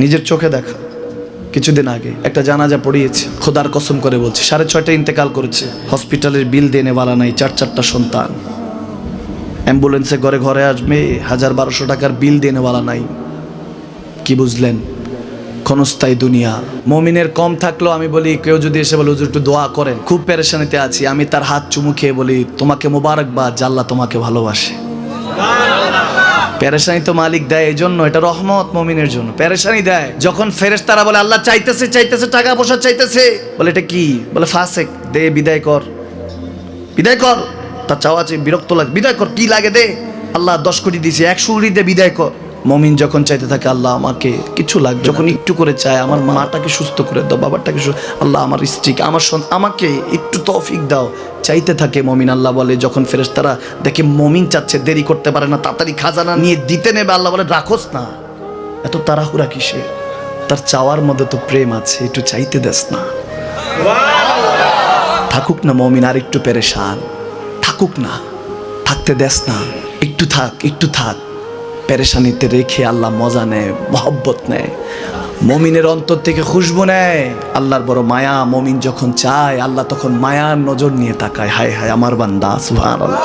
নিজের চোখে দেখা। কিছুদিন আগে একটা জানাজা পড়িয়েছে, খোদার কসম করে বলছে 6:30 ইন্তেকাল করেছে। হসপিটালের বিল দেনেওয়ালা নাই, 4 সন্তান। অ্যাম্বুলেন্সে ঘরে ঘরে আসবে, 1000-1200 টাকার বিল দেনেওয়ালা নাই। কি বুঝলেন? ক্ষণস্থায়ী দুনিয়া। মুমিনের কম থাকলেও আমি বলি, কেউ যদি এসে বলে হুজুর একটু দোয়া করেন, খুব পেরেশানিতে আছি, আমি তার হাত চুমু খেয়ে বলি তোমাকে মোবারকবাদ, আল্লাহ তোমাকে ভালোবাসে। পেরেশানি তো মালিক দেয়, এই জন্য এটা রহমত মুমিনের জন্য। পেরেশানি দেয় যখন ফেরেশতারা বলে আল্লাহ চাইতেছে চাইতেছে, টাকা পয়সা চাইতেছে, বলে এটা কি? বলে ফাসেক, দে বিদায় কর, বিদায় কর। তার চাওয়া চেয়ে বিরক্ত লাগে, বিদায় কর, কি লাগে দে। আল্লাহ 10 কোটি দিয়েছে, 100 কোটি দে, বিদায় কর। মুমিন যখন চাইতে থাকে আল্লাহ আমাকে কিছু লাগবে, যখন একটু করে চায় আমার মাটাকে সুস্থ করে দাও, বাবাটাকে আল্লাহ আমার স্ত্রীকে, আমার আমাকে একটু তৌফিক দাও, চাইতে থাকে মুমিন। আল্লাহ বলে যখন ফেরেশতারা দেখে মুমিন চাচ্ছে, দেরি করতে পারে না, তাড়াতাড়ি খাজানা নিয়ে দিতে নেবে, আল্লাহ বলে রাখোস না, এত তাড়াহুড়া কিসে? তার চাওয়ার মধ্যে তো প্রেম আছে, একটু চাইতে দেস না। থাকুক না মুমিন আর একটু পেরেশান, থাকুক না, থাকতে দেস না, একটু থাক, একটু থাক। পেরেশানিতে রেখে আল্লাহ মজা নেয়, মহব্বত নেয়, মুমিনের অন্তর থেকে খুশবু নেয়। আল্লাহর বড় মায়া, মুমিন যখন চায় আল্লাহ তখন মায়ার নজর নিয়ে তাকায়, হায় হায় আমার বান্দা, সুবহানাল্লাহ।